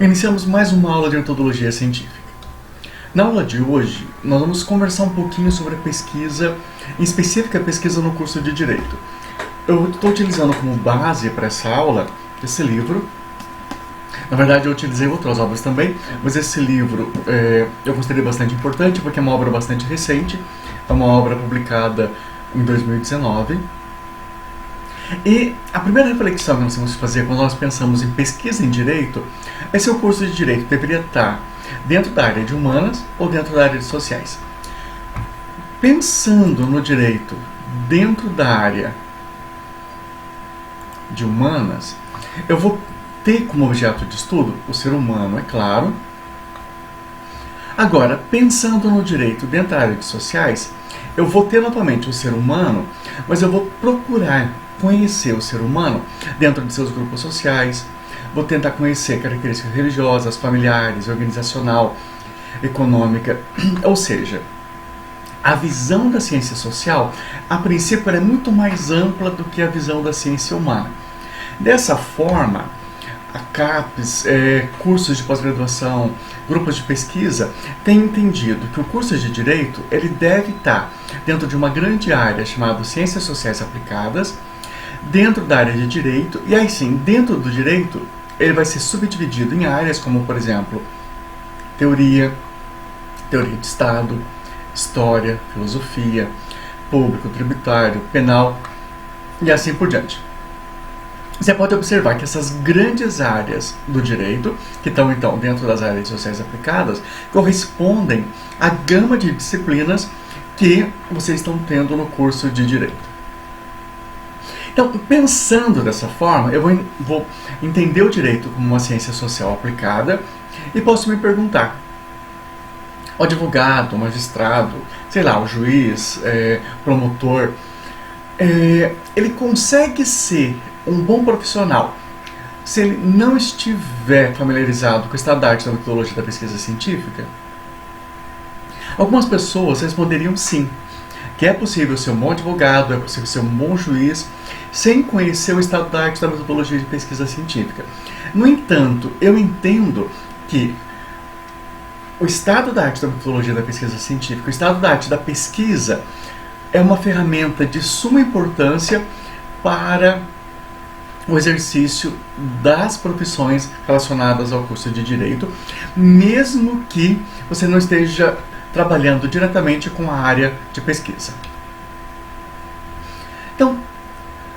Iniciamos mais uma aula de metodologia científica. Na aula de hoje, nós vamos conversar um pouquinho sobre a pesquisa, em específico a pesquisa no curso de Direito. Eu estou utilizando como base para essa aula esse livro. Na verdade, eu utilizei outras obras também, mas esse livro eu considerei bastante importante porque é uma obra bastante recente, é uma obra publicada em 2019. E a primeira reflexão que nós temos que fazer quando nós pensamos em pesquisa em direito é se o curso de direito deveria estar dentro da área de humanas ou dentro da área de sociais. Pensando no direito dentro da área de humanas, eu vou ter como objeto de estudo o ser humano, é claro. Agora, pensando no direito dentro da área de sociais, eu vou ter novamente o ser humano, mas eu vou procurar conhecer o ser humano dentro de seus grupos sociais, vou tentar conhecer características religiosas, familiares, organizacional, econômica, ou seja, a visão da ciência social, a princípio, ela é muito mais ampla do que a visão da ciência humana. Dessa forma, a CAPES, cursos de pós-graduação, grupos de pesquisa, têm entendido que o curso de Direito ele deve estar dentro de uma grande área chamada Ciências Sociais Aplicadas, dentro da área de Direito, e aí sim, dentro do Direito, ele vai ser subdividido em áreas como, por exemplo, teoria de Estado, História, Filosofia, Público, Tributário, Penal, e assim por diante. Você pode observar que essas grandes áreas do direito, que estão então dentro das áreas sociais aplicadas, correspondem à gama de disciplinas que vocês estão tendo no curso de Direito. Então, pensando dessa forma, eu vou entender o direito como uma ciência social aplicada e posso me perguntar: o advogado, o magistrado, sei lá, o juiz, promotor, ele consegue ser um bom profissional se ele não estiver familiarizado com o estado da arte da metodologia da pesquisa científica? Algumas pessoas responderiam sim, que é possível ser um bom advogado, é possível ser um bom juiz, sem conhecer o estado da arte da metodologia de pesquisa científica. No entanto, eu entendo que o estado da arte da metodologia da pesquisa científica, o estado da arte da pesquisa, é uma ferramenta de suma importância para o exercício das profissões relacionadas ao curso de Direito, mesmo que você não esteja trabalhando diretamente com a área de pesquisa. Então,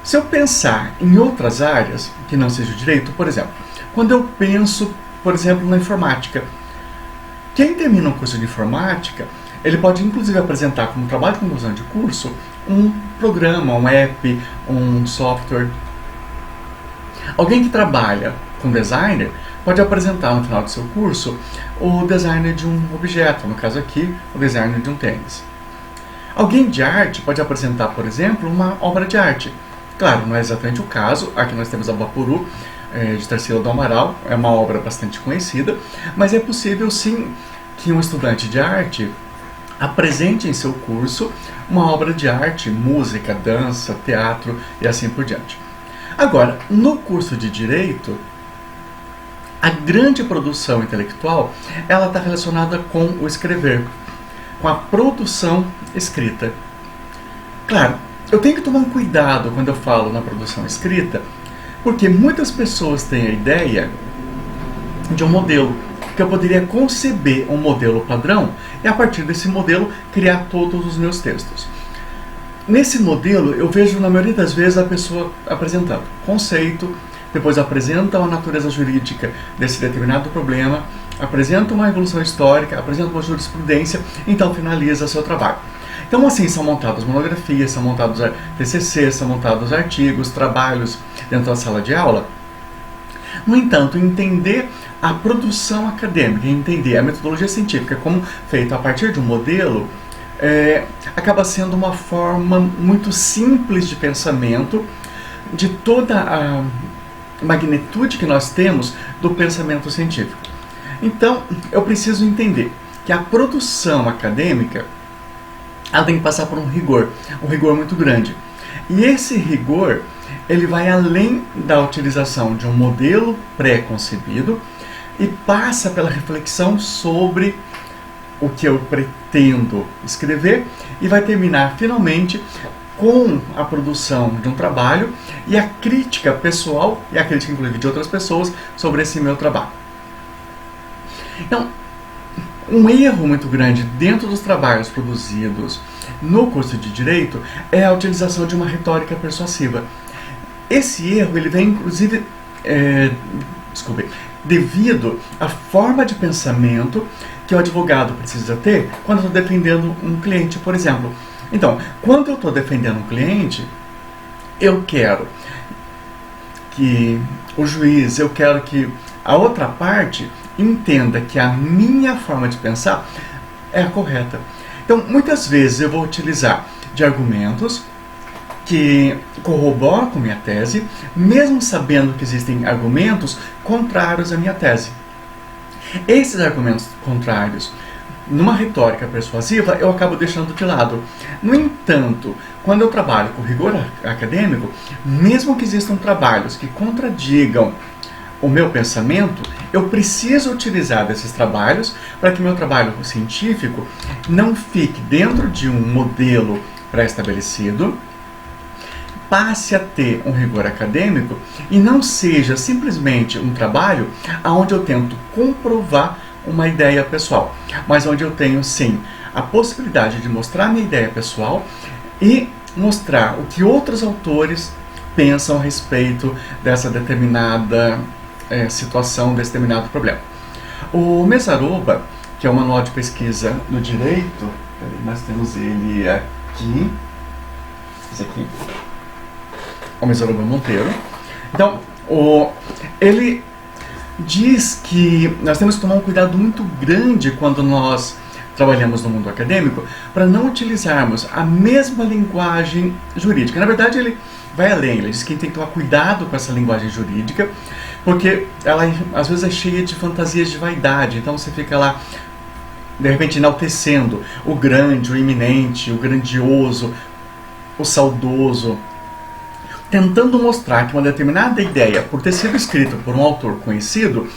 se eu pensar em outras áreas que não seja o direito, por exemplo, quando eu penso, por exemplo, na informática, quem termina um curso de informática, ele pode inclusive apresentar como trabalho de conclusão de curso um programa, um app, um software. Alguém que trabalha com designer pode apresentar no final do seu curso o design de um objeto, no caso aqui, o design de um tênis. Alguém de arte pode apresentar, por exemplo, uma obra de arte. Claro, não é exatamente o caso. Aqui nós temos a Bapuru, de Tarsila do Amaral, é uma obra bastante conhecida, mas é possível sim que um estudante de arte apresente em seu curso uma obra de arte, música, dança, teatro e assim por diante. Agora, no curso de Direito, a grande produção intelectual ela está relacionada com o escrever, com a produção escrita. Claro, eu tenho que tomar um cuidado quando eu falo na produção escrita, porque muitas pessoas têm a ideia de um modelo, que eu poderia conceber um modelo padrão e a partir desse modelo criar todos os meus textos. Nesse modelo eu vejo na maioria das vezes a pessoa apresentando conceito, depois apresenta a natureza jurídica desse determinado problema, apresenta uma evolução histórica, apresenta uma jurisprudência, então finaliza seu trabalho. Então assim são montadas monografias, são montados TCC, são montados artigos, trabalhos dentro da sala de aula. No entanto, entender a produção acadêmica, entender a metodologia científica como feita a partir de um modelo, acaba sendo uma forma muito simples de pensamento de toda a magnitude que nós temos do pensamento científico. Então, eu preciso entender que a produção acadêmica ela tem que passar por um rigor muito grande. E esse rigor ele vai além da utilização de um modelo pré-concebido, e passa pela reflexão sobre o que eu pretendo escrever e vai terminar finalmente com a produção de um trabalho e a crítica pessoal e a crítica inclusive de outras pessoas sobre esse meu trabalho. Então, um erro muito grande dentro dos trabalhos produzidos no curso de Direito é a utilização de uma retórica persuasiva. Esse erro ele vem inclusive devido à forma de pensamento que o advogado precisa ter quando eu estou defendendo um cliente, por exemplo. Então, quando eu estou defendendo um cliente, eu quero que o juiz, eu quero que a outra parte entenda que a minha forma de pensar é a correta. Então, muitas vezes eu vou utilizar de argumentos que corroboram com minha tese, mesmo sabendo que existem argumentos contrários à minha tese. Esses argumentos contrários, numa retórica persuasiva, eu acabo deixando de lado. No entanto, quando eu trabalho com rigor acadêmico, mesmo que existam trabalhos que contradigam o meu pensamento, eu preciso utilizar desses trabalhos para que meu trabalho científico não fique dentro de um modelo pré-estabelecido, passe a ter um rigor acadêmico e não seja simplesmente um trabalho onde eu tento comprovar uma ideia pessoal, mas onde eu tenho sim a possibilidade de mostrar minha ideia pessoal e mostrar o que outros autores pensam a respeito dessa determinada situação, desse determinado problema. O Mesaroba, que é um manual de pesquisa no direito, nós temos ele aqui, esse aqui, o Mesaroba Monteiro. Então, ele diz que nós temos que tomar um cuidado muito grande quando nós trabalhamos no mundo acadêmico para não utilizarmos a mesma linguagem jurídica. Na verdade, ele vai além, ele diz que tem que tomar cuidado com essa linguagem jurídica, porque ela às vezes é cheia de fantasias de vaidade, então você fica lá, de repente, enaltecendo o grande, o iminente, o grandioso, o saudoso, tentando mostrar que uma determinada ideia, por ter sido escrita por um autor conhecido,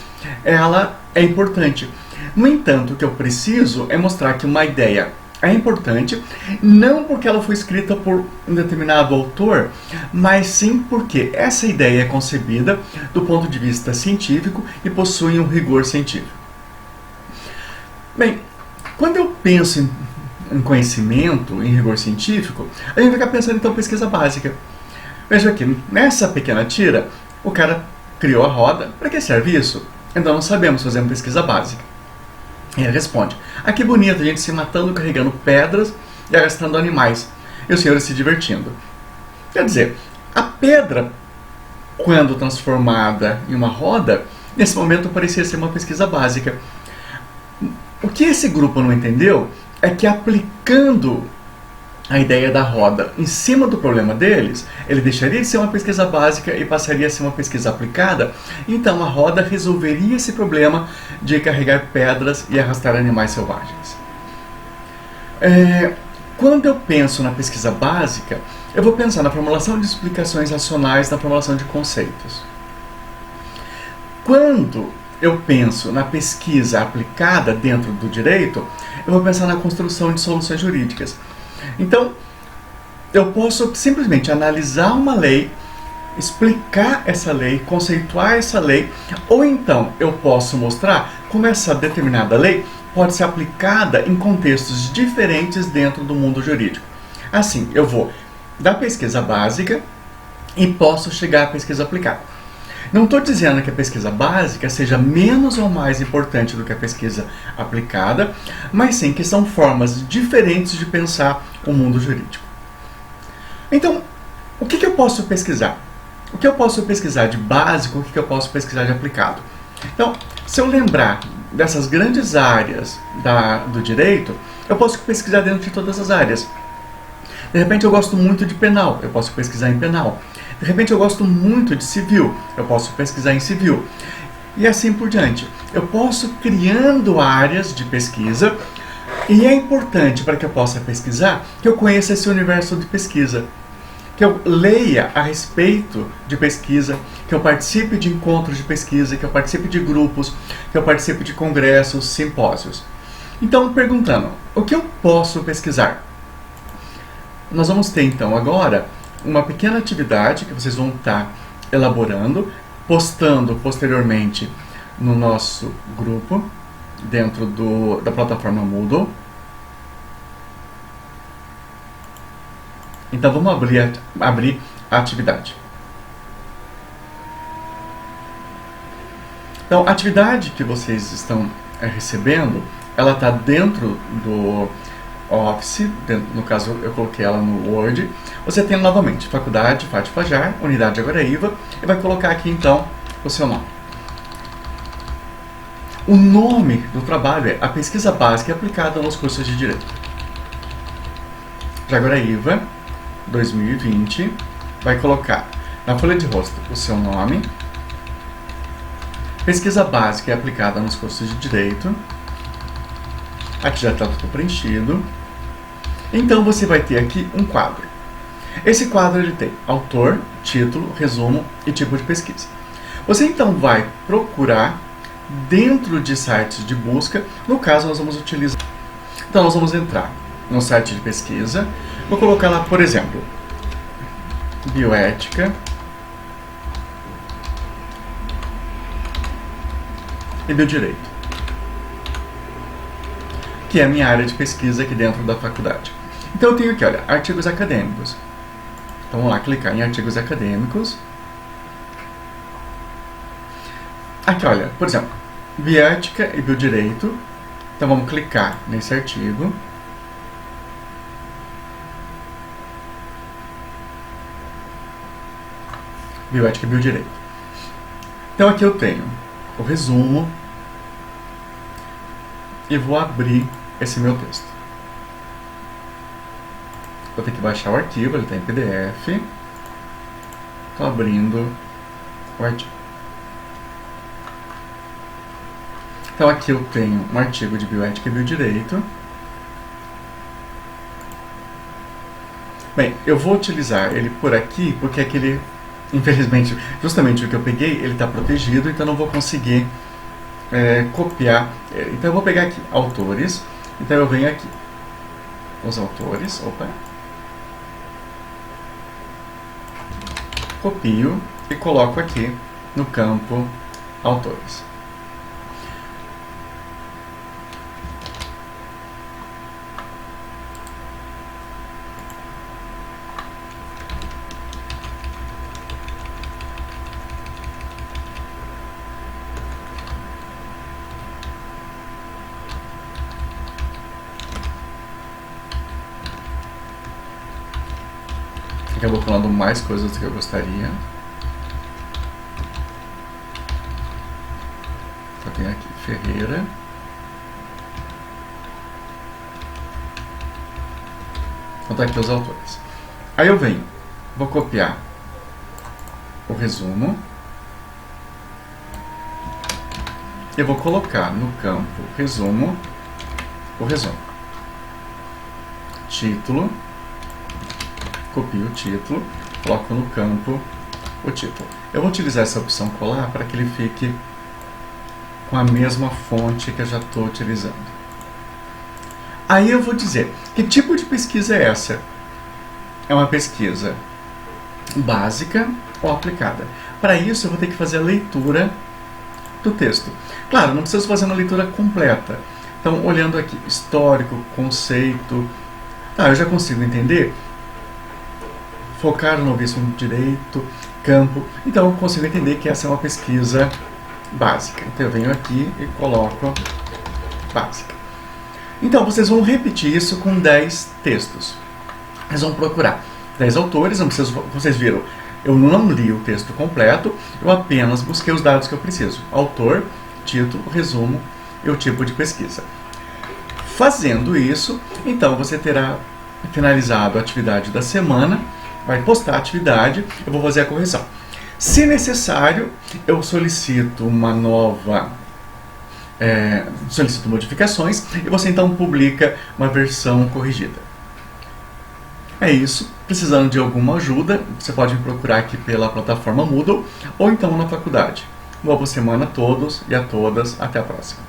ela é importante. No entanto, o que eu preciso é mostrar que uma ideia é importante, não porque ela foi escrita por um determinado autor, mas sim porque essa ideia é concebida do ponto de vista científico e possui um rigor científico. Bem, quando eu penso em conhecimento, em rigor científico, a gente fica pensando então em pesquisa básica. Veja aqui, nessa pequena tira, o cara criou a roda. Para que serve isso? Então não sabemos fazer uma pesquisa básica. E ele responde: ah, que bonito, a gente se matando, carregando pedras e arrastando animais. E os senhores se divertindo. Quer dizer, a pedra, quando transformada em uma roda, nesse momento parecia ser uma pesquisa básica. O que esse grupo não entendeu é que aplicando a ideia da roda em cima do problema deles, ele deixaria de ser uma pesquisa básica e passaria a ser uma pesquisa aplicada. Então a roda resolveria esse problema de carregar pedras e arrastar animais selvagens. Quando eu penso na pesquisa básica, eu vou pensar na formulação de explicações racionais, na formulação de conceitos. Quando eu penso na pesquisa aplicada dentro do direito, eu vou pensar na construção de soluções jurídicas. Então, eu posso simplesmente analisar uma lei, explicar essa lei, conceituar essa lei, ou então eu posso mostrar como essa determinada lei pode ser aplicada em contextos diferentes dentro do mundo jurídico. Assim, eu vou da pesquisa básica e posso chegar à pesquisa aplicada. Não estou dizendo que a pesquisa básica seja menos ou mais importante do que a pesquisa aplicada, mas sim que são formas diferentes de pensar o mundo jurídico. Então, o que eu posso pesquisar? O que eu posso pesquisar de básico, o que eu posso pesquisar de aplicado? Então, se eu lembrar dessas grandes áreas do direito, eu posso pesquisar dentro de todas as áreas. De repente eu gosto muito de penal, eu posso pesquisar em penal. De repente eu gosto muito de civil, eu posso pesquisar em civil. E assim por diante. Eu posso criando áreas de pesquisa, e é importante para que eu possa pesquisar que eu conheça esse universo de pesquisa. que eu leia a respeito de pesquisa, que eu participe de encontros de pesquisa, que eu participe de grupos, que eu participe de congressos, simpósios. Então, perguntando, o que eu posso pesquisar? Nós vamos ter, então, agora uma pequena atividade que vocês vão estar elaborando, postando posteriormente no nosso grupo, dentro da plataforma Moodle. Então vamos abrir a atividade. Então a atividade que vocês estão recebendo, ela está dentro do Office, no caso eu coloquei ela no Word. Você tem novamente Faculdade Fátima Fajar, Unidade Aguaraíva, e vai colocar aqui então o seu nome. O nome do trabalho é a pesquisa básica aplicada nos cursos de Direito. Jaguaraíva 2020, vai colocar na folha de rosto o seu nome, pesquisa básica e aplicada nos cursos de Direito, aqui já está tudo preenchido. Então você vai ter aqui um quadro. Esse quadro ele tem autor, título, resumo e tipo de pesquisa. Você então vai procurar dentro de sites de busca, no caso nós vamos utilizar. Então nós vamos entrar no site de pesquisa, vou colocar lá, por exemplo, bioética e biodireito, que é a minha área de pesquisa aqui dentro da faculdade. Então eu tenho aqui, olha, artigos acadêmicos. Então vamos lá clicar em artigos acadêmicos. Aqui, olha, por exemplo, bioética e biodireito. Então vamos clicar nesse artigo. Bioética e biodireito. Então aqui eu tenho o resumo e vou abrir esse meu texto. Vou ter que baixar o arquivo, ele está em PDF. Estou abrindo o artigo. Então aqui eu tenho um artigo de bioética e biodireito. Bem, eu vou utilizar ele por aqui porque aquele, infelizmente, justamente o que eu peguei, ele está protegido, então não vou conseguir copiar. Então eu vou pegar aqui, autores. Então eu venho aqui, os autores, copio e coloco aqui no campo autores. Acabou falando mais coisas do que eu gostaria. Então tem aqui Ferreira. Então tá aqui os autores. Aí eu venho, vou copiar o resumo. Eu vou colocar no campo resumo o resumo. Título. Copio o título, coloco no campo o título. Eu vou utilizar essa opção colar para que ele fique com a mesma fonte que eu já estou utilizando. Aí eu vou dizer, que tipo de pesquisa é essa? É uma pesquisa básica ou aplicada? Para isso eu vou ter que fazer a leitura do texto. Claro, não preciso fazer uma leitura completa. Então, olhando aqui, histórico, conceito, eu já consigo entender. Focar no novíssimo direito, campo. Então eu consigo entender que essa é uma pesquisa básica. Então eu venho aqui e coloco básica. Então vocês vão repetir isso com 10 textos. Vocês vão procurar 10 autores, não preciso, vocês viram, eu não li o texto completo, eu apenas busquei os dados que eu preciso. Autor, título, resumo e o tipo de pesquisa. Fazendo isso, então você terá finalizado a atividade da semana. Vai postar a atividade, eu vou fazer a correção. Se necessário, eu solicito uma nova, solicito modificações e você então publica uma versão corrigida. É isso. Precisando de alguma ajuda, você pode me procurar aqui pela plataforma Moodle ou então na faculdade. Boa semana a todos e a todas. Até a próxima.